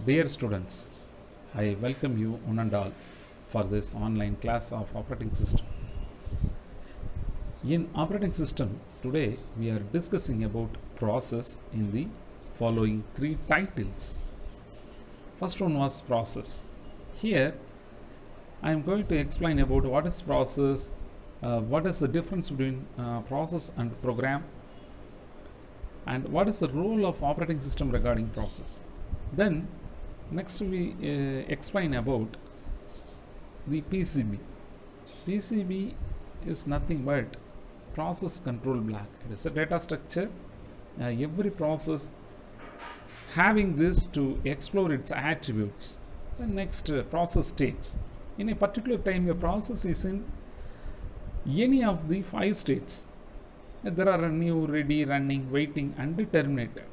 Dear students, I welcome you one and all for this online class of operating system. In operating system, today we are discussing about process in the following three titles. First one was process. Here I am going to explain about what is process, what is the difference between process and program, and what is the role of operating system regarding process. Then next we explain about the PCB. PCB is nothing but process control block. It is a data structure. Every process having this to explore its attributes. The next process states. In a particular time, your process is in any of the 5 states. There are a new, ready, running, waiting, and terminated.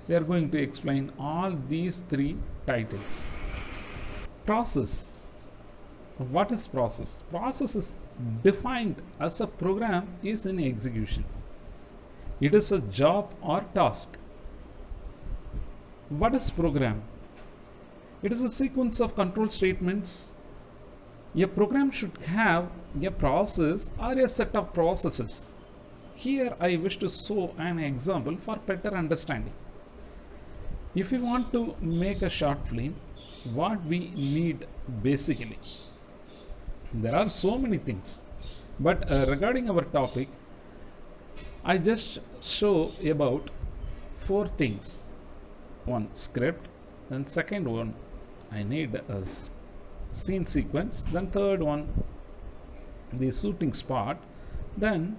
We are going to explain all these 3 titles. Process. What is process? Process is defined as a program is in execution. It is a job or task. What is program? It is a sequence of control statements. A program should have a process or a set of processes. Here I wish to show an example for better understanding. If we want to make a short film, what we need basically? There are so many things, but regarding our topic, I just show about 4 things. One, script. Then second one, I need a scene sequence. Then third one, the shooting spot. Then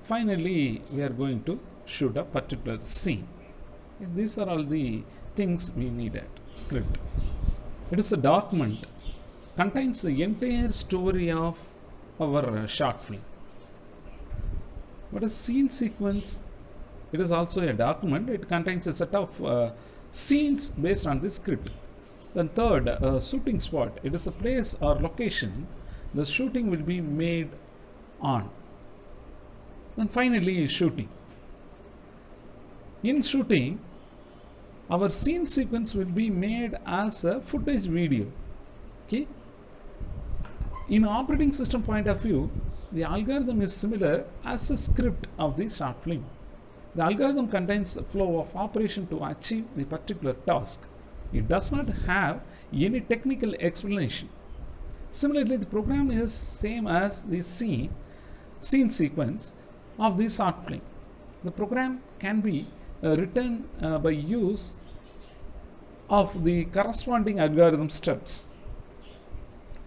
finally we are going to shoot a particular scene. These are all the things we needed. Script. It is a document, contains the entire story of our short film. What is scene sequence? It is also a document. It contains a set of scenes based on the script. Then third, shooting spot. It is a place or location the shooting will be made on. Then finally, shooting. In shooting, our scene sequence will be made as a footage video. Okay. In operating system point of view, the algorithm is similar as a script of the short film. The algorithm contains a flow of operation to achieve the particular task. It does not have any technical explanation. Similarly, the program is same as the scene sequence of the short film. The program can be written by use of the corresponding algorithm steps.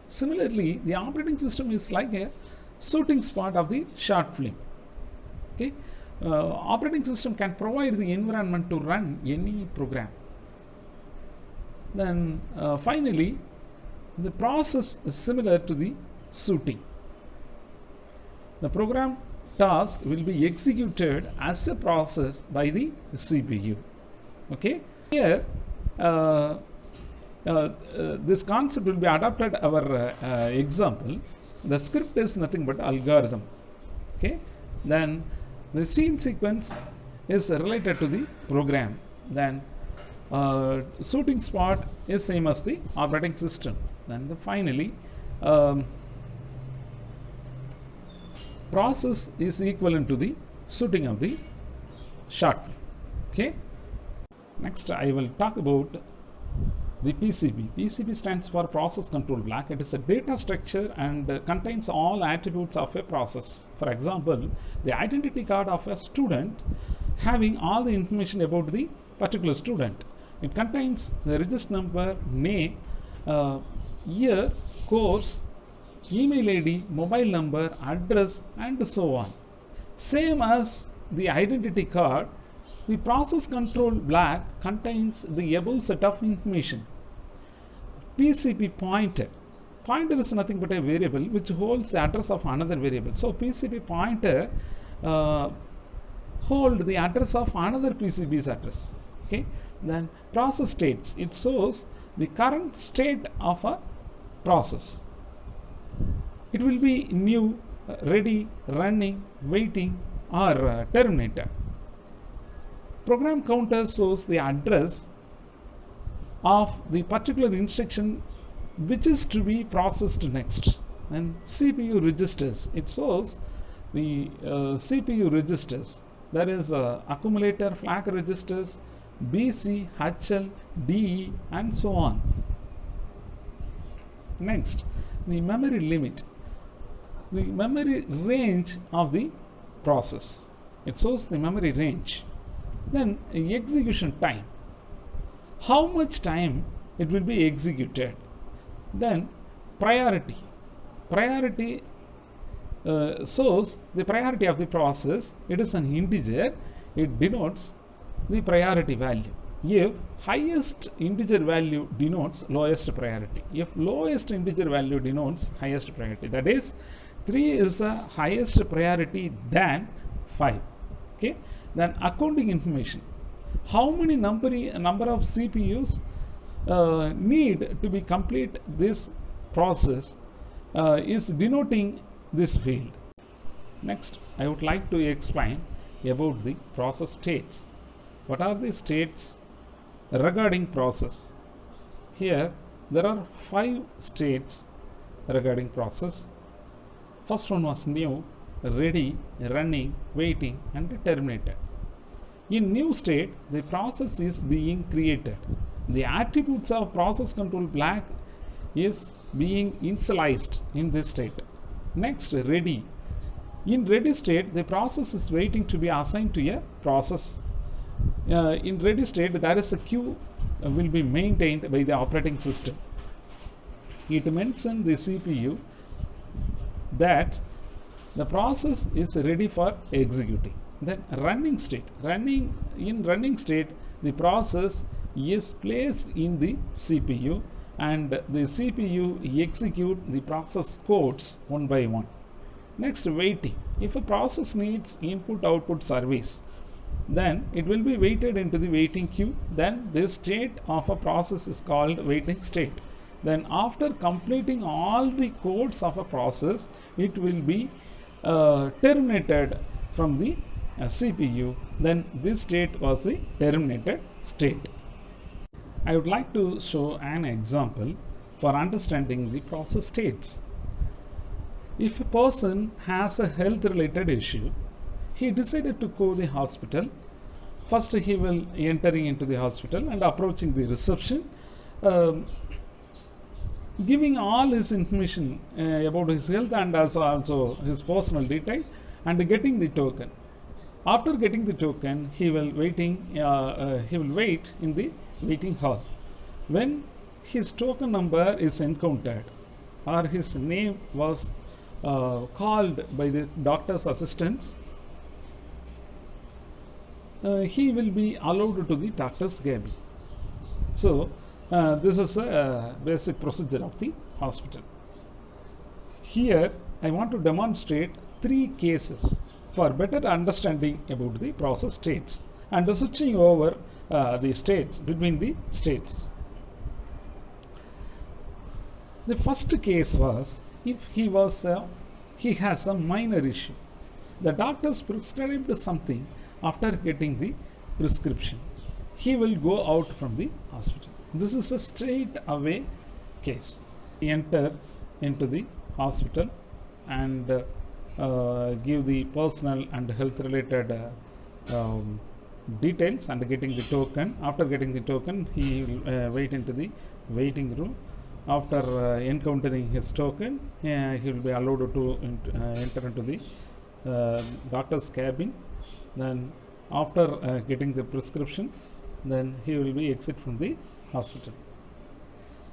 Similarly, the operating system is like a shooting spot of the short film. Okay, operating system can provide the environment to run any program. Then finally, the process is similar to the shooting. The program task will be executed as a process by the CPU. Okay, here this concept will be adopted our example. The script is nothing but algorithm. Okay, then the scene sequence is related to the program. Then shooting spot is same as the operating system. Then finally process is equivalent to the shooting of the short film. Okay. Next, I will talk about the PCB. PCB stands for process control block. It is a data structure and contains all attributes of a process. For example, the identity card of a student having all the information about the particular student. It contains the register number, name, year, course, email ID, mobile number, address, and so on. Same as the identity card, the process control block contains the above set of information. PCB pointer. Pointer is nothing but a variable which holds the address of another variable. So PCB pointer hold the address of another PCB's address. Okay. Then process states. It shows the current state of a process. It will be new, ready, running, waiting, or terminated. Program counter shows the address of the particular instruction which is to be processed next. And CPU registers, it shows the CPU registers, that is accumulator flag registers, BC, HL, DE, and so on. Next, the memory limit, the memory range of the process, it shows the memory range. Then execution time, how much time it will be executed. Then priority, priority shows the priority of the process. It is an integer, it denotes the priority value. If highest integer value denotes lowest priority, if lowest integer value denotes highest priority, that is 3 is a highest priority than 5. Okay. Then accounting information, how many number of CPUs need to be complete this process is denoting this field. Next, I would like to explain about the process states. What are the states regarding process? Here there are 5 states regarding process. First one was new, ready, running, waiting, and terminated. In new state, the process is being created. The attributes of process control block is being initialized in this state. Next, ready. In ready state, the process is waiting to be assigned to a process. In ready state, there is a queue will be maintained by the operating system. It mentions the CPU that the process is ready for executing. Then running state, in running state, the process is placed in the CPU and the CPU execute the process codes one by one. Next, waiting. If a process needs input output service, then it will be waited into the waiting queue. Then this state of a process is called waiting state. Then after completing all the codes of a process, it will be terminated from the CPU. Then this state was the terminated state. I would like to show an example for understanding the process states. If a person has a health related issue, he decided to go to the hospital. First he will entering into the hospital and approaching the reception, giving all his information about his health and also his personal detail, and getting the token. After getting the token, he will wait in the waiting hall. When his token number is encountered or his name was called by the doctor's assistants, he will be allowed to the doctor's cabin. So this is a basic procedure of the hospital. Here I want to demonstrate 3 cases for better understanding about the process states and switching over the states between the states. The first case was if he has a minor issue. The doctors prescribed something. After getting the prescription, he will go out from the hospital. This is a straight away case. He enters into the hospital and give the personal and health related details and getting the token. After getting the token, he will wait into the waiting room. After encountering his token, he will be allowed to enter into the doctor's cabin. Then after getting the prescription, then he will be exit from the hospital.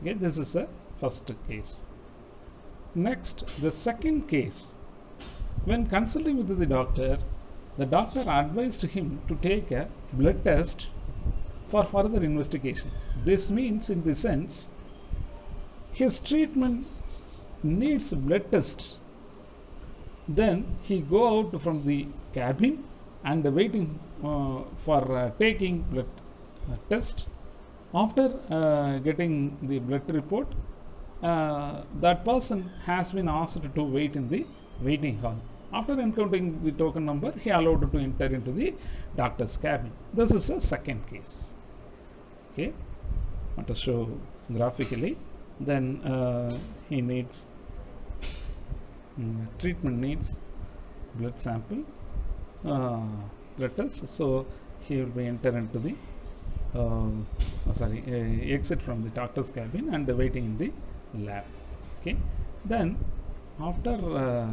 Okay, this is a first case. Next, the second case. When consulting with the doctor advised him to take a blood test for further investigation. This means, in the sense, his treatment needs blood test. Then he go out from the cabin and waiting for taking blood test. After getting the blood report, that person has been asked to wait in the waiting hall. After encountering the token number, he allowed to enter into the doctor's cabin. This is a second case. Okay. want to show graphically. Then he needs treatment needs blood sample, blood test. So he will be enter into the exit from the doctor's cabin and waiting in the lab. Okay. Then after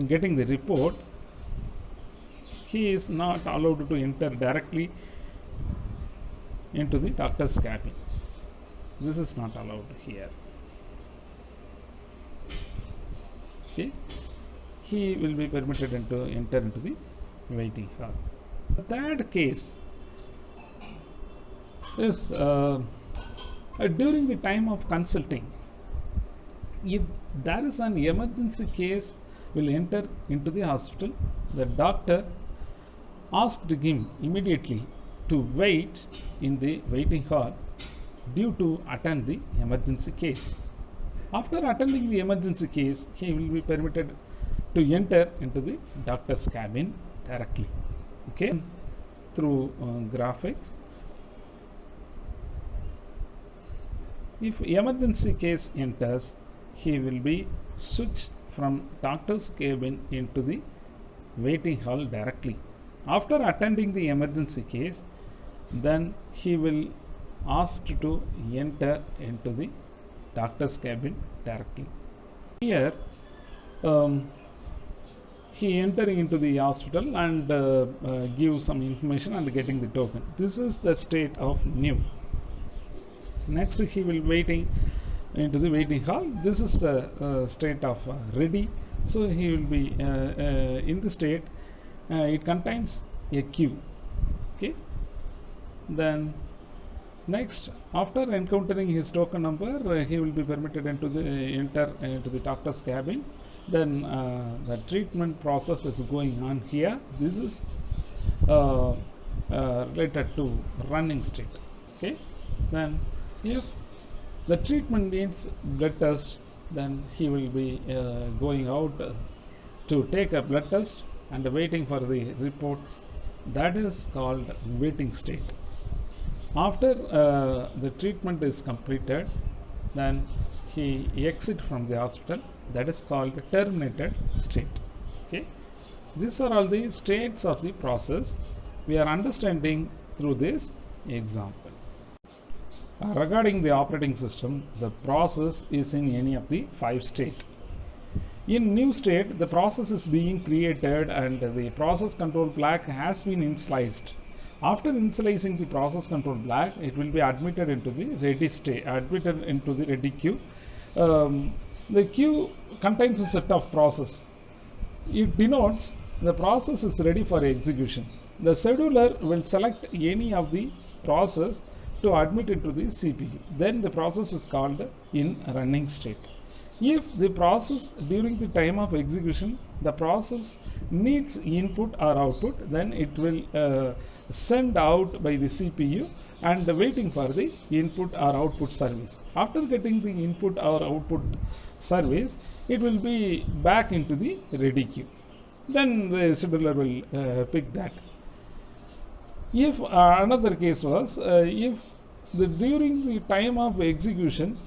getting the report, he is not allowed to enter directly into the doctor's cabin. This is not allowed here. Okay. He will be permitted to enter into the waiting hall. The third case is during the time of consulting. If there is an emergency case will enter into the hospital, the doctor asked him immediately to wait in the waiting hall due to attend the emergency case. After attending the emergency case, he will be permitted to enter into the doctor's cabin directly. Okay, through graphics. If emergency case enters, he will be switched from doctor's cabin into the waiting hall directly. After attending the emergency case, then he will asked to enter into the doctor's cabin directly. Here he entering into the hospital and give some information and getting the token. This is the state of new. Next he will waiting into the waiting hall. This is the state of ready. So he will be in the state. It contains a queue. Okay. Then next, after encountering his token number, he will be permitted into the enter into the doctor's cabin. Then the treatment process is going on here. This is related to running state. Okay. Then if the treatment needs blood test, then he will be going out to take a blood test and waiting for the report. That is called waiting state. After the treatment is completed, then he exit from the hospital. That is called terminated state. Okay. These are all the states of the process we are understanding through this example. Regarding the operating system, the process is in any of the 5 states. In new state, the process is being created and the process control block has been initialized. After initializing the process control block, it will be admitted into the ready state, admitted into the ready queue. The queue contains a set of process. It denotes the process is ready for execution. The scheduler will select any of the process to admit into the CPU. Then the process is called in running state. If the process during the time of execution, the process needs input or output, then it will send out by the CPU and waiting for the input or output service. After getting the input or output service, it will be back into the ready queue. Then the scheduler will pick that. If another case was, if during the time of execution,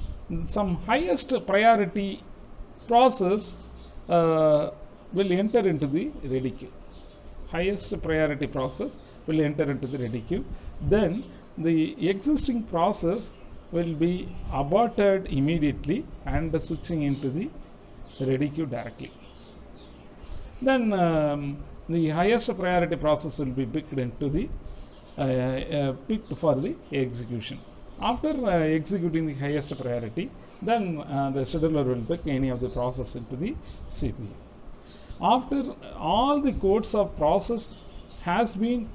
some highest priority process will enter into the ready queue. Highest priority process will enter into the ready queue. Then the existing process will be aborted immediately and switching into the ready queue directly. Then the highest priority process will be picked into the picked for the execution. After executing the highest priority, then the scheduler will pick any of the process into the CPU. After all the codes of process has been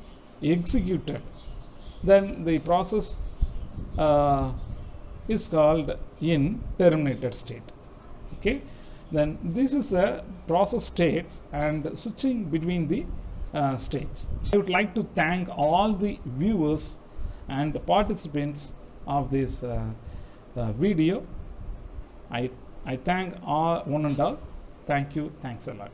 executed, then the process is called in terminated state. Okay. Then this is a process states and switching between the states. I would like to thank all the viewers and participants of this video. I thank all one and all. Thank you. Thanks a lot.